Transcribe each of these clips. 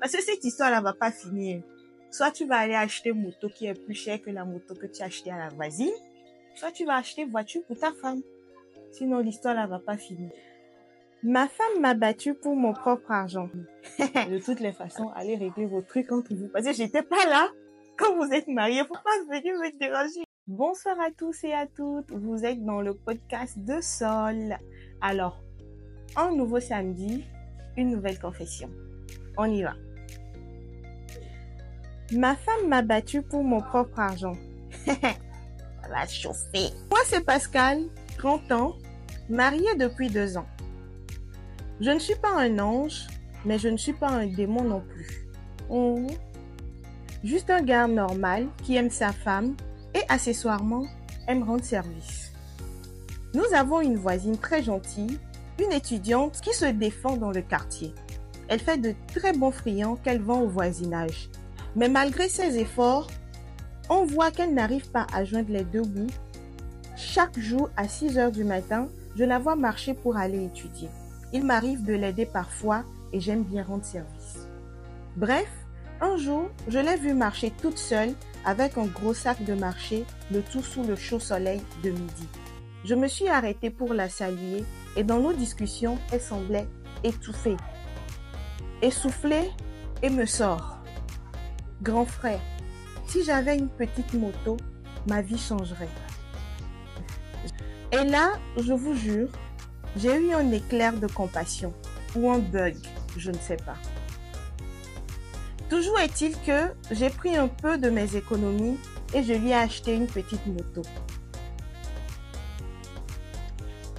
Parce que cette histoire-là va pas finir. Soit tu vas aller acheter une moto qui est plus chère que la moto que tu as achetée à la voisine, soit tu vas acheter une voiture pour ta femme. Sinon, l'histoire-là va pas finir. Ma femme m'a battue pour mon propre argent. De toutes les façons, allez régler vos trucs entre vous. Parce que j'étais pas là quand vous êtes mariés. Faut pas venir me déranger. Bonsoir à tous et à toutes. Vous êtes dans le podcast de Sol. Alors, un nouveau samedi, une nouvelle confession. On y va. Ma femme m'a battue pour mon propre argent. Ça va chauffer. Moi, c'est Pascal, 30 ans, marié depuis 2 ans. Je ne suis pas un ange, mais je ne suis pas un démon non plus. Juste un gars normal qui aime sa femme et accessoirement aime rendre service. Nous avons une voisine très gentille, une étudiante qui se défend dans le quartier. Elle fait de très bons friands qu'elle vend au voisinage. Mais malgré ses efforts, on voit qu'elle n'arrive pas à joindre les deux bouts. Chaque jour à 6 heures du matin, je la vois marcher pour aller étudier. Il m'arrive de l'aider parfois et j'aime bien rendre service. Bref, un jour, je l'ai vue marcher toute seule avec un gros sac de marché, le tout sous le chaud soleil de midi. Je me suis arrêtée pour la saluer et dans nos discussions, elle semblait étouffée, essoufflée et me sort. Grand frère, si j'avais une petite moto, ma vie changerait. Et là, je vous jure, j'ai eu un éclair de compassion ou un bug, je ne sais pas. Toujours est-il que j'ai pris un peu de mes économies et je lui ai acheté une petite moto.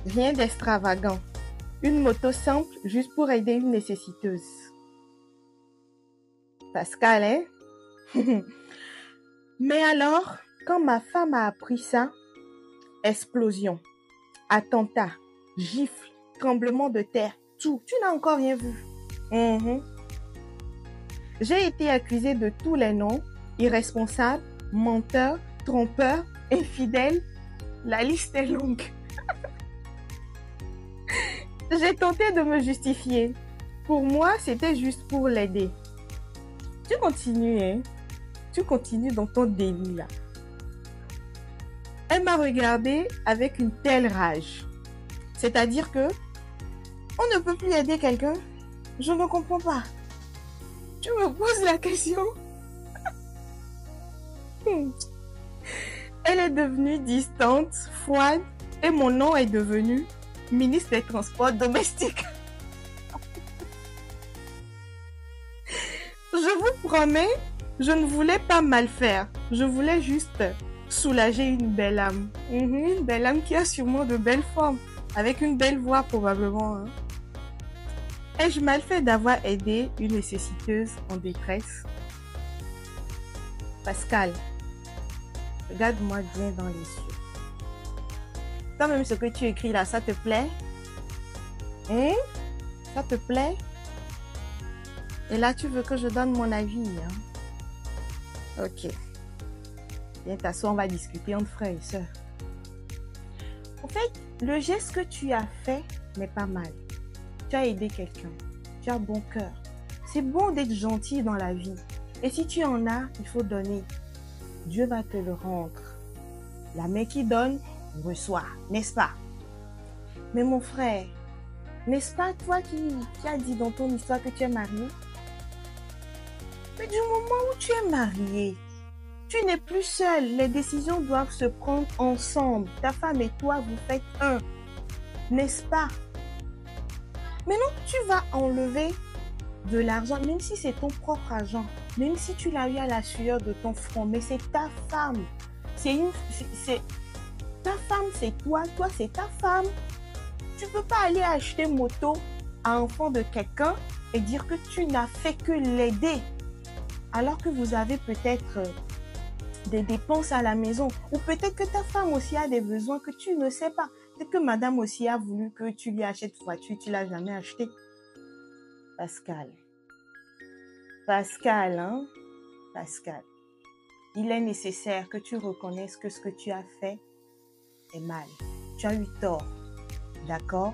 Rien d'extravagant. Une moto simple juste pour aider une nécessiteuse. Pascal, hein? Mais alors, quand ma femme a appris ça, explosion, attentat, gifle, tremblement de terre, tout. Tu n'as encore rien vu. J'ai été accusée de tous les noms, irresponsable, menteur, trompeur, infidèle. La liste est longue. J'ai tenté de me justifier. Pour moi, c'était juste pour l'aider. Tu continues, hein? Tu continues dans ton délit, là. Elle m'a regardée avec une telle rage. C'est-à-dire que on ne peut plus aider quelqu'un. Je ne comprends pas. Tu me poses la question. Elle est devenue distante, froide et mon nom est devenu ministre des Transports domestiques. Je vous promets, je ne voulais pas mal faire. Je voulais juste soulager une belle âme. Une belle âme qui a sûrement de belles formes, avec une belle voix probablement. Hein. Ai-je mal fait d'avoir aidé une nécessiteuse en détresse? Pascal, regarde-moi bien dans les yeux. Toi-même, ce que tu écris là, ça te plaît? Ça te plaît? Et là, tu veux que je donne mon avis, hein? Ok. Viens t'asseoir, on va discuter entre frères et sœurs. En fait, le geste que tu as fait n'est pas mal. Tu as aidé quelqu'un. Tu as bon cœur. C'est bon d'être gentil dans la vie. Et si tu en as, il faut donner. Dieu va te le rendre. La main qui donne, reçoit, n'est-ce pas? Mais mon frère, n'est-ce pas toi qui as dit dans ton histoire que tu es marié? Mais du moment où tu es marié, tu n'es plus seul. Les décisions doivent se prendre ensemble. Ta femme et toi, vous faites un. N'est-ce pas? Maintenant, tu vas enlever de l'argent, même si c'est ton propre argent, même si tu l'as eu à la sueur de ton front, mais c'est ta femme. Ta femme, c'est toi. Toi, c'est ta femme. Tu peux pas aller acheter moto à enfant de quelqu'un et dire que tu n'as fait que l'aider. Alors que vous avez peut-être des dépenses à la maison. Ou peut-être que ta femme aussi a des besoins que tu ne sais pas. Peut-être que madame aussi a voulu que tu lui achètes une voiture, tu l'as jamais acheté. Pascal. Pascal, hein? Pascal. Il est nécessaire que tu reconnaisses que ce que tu as fait est mal. Tu as eu tort. D'accord?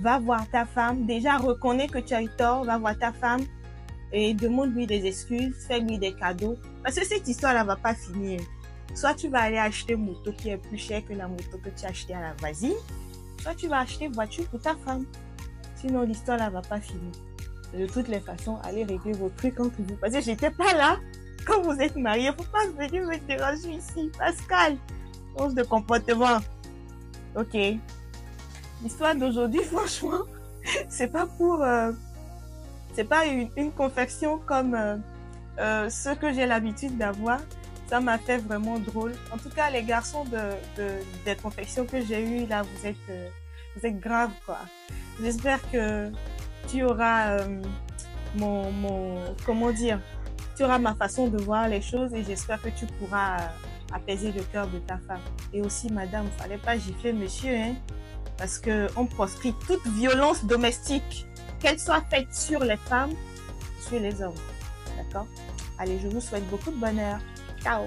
Va voir ta femme. Déjà, reconnais que tu as eu tort. Va voir ta femme et demande-lui des excuses, fais-lui des cadeaux. Parce que cette histoire-là va pas finir. Soit tu vas aller acheter une moto qui est plus chère que la moto que tu as achetée à la voisine, soit tu vas acheter une voiture pour ta femme. Sinon, l'histoire-là va pas finir. De toutes les façons, allez régler vos trucs entre vous. Parce que j'étais pas là quand vous êtes mariés. Faut pas venir me déranger ici. Pascal, change de comportement. Ok. L'histoire d'aujourd'hui, franchement, c'est pas pour... c'est pas une confection comme ce que j'ai l'habitude d'avoir. Ça m'a fait vraiment drôle. En tout cas, les garçons des confections que j'ai eues, là, vous êtes graves, quoi. J'espère que tu auras comment dire, tu auras ma façon de voir les choses et j'espère que tu pourras apaiser le cœur de ta femme. Et aussi, madame, il fallait pas gifler monsieur, hein, parce que on proscrit toute violence domestique, qu'elle soit faite sur les femmes, sur les hommes. D'accord? Allez, je vous souhaite beaucoup de bonheur. Ciao!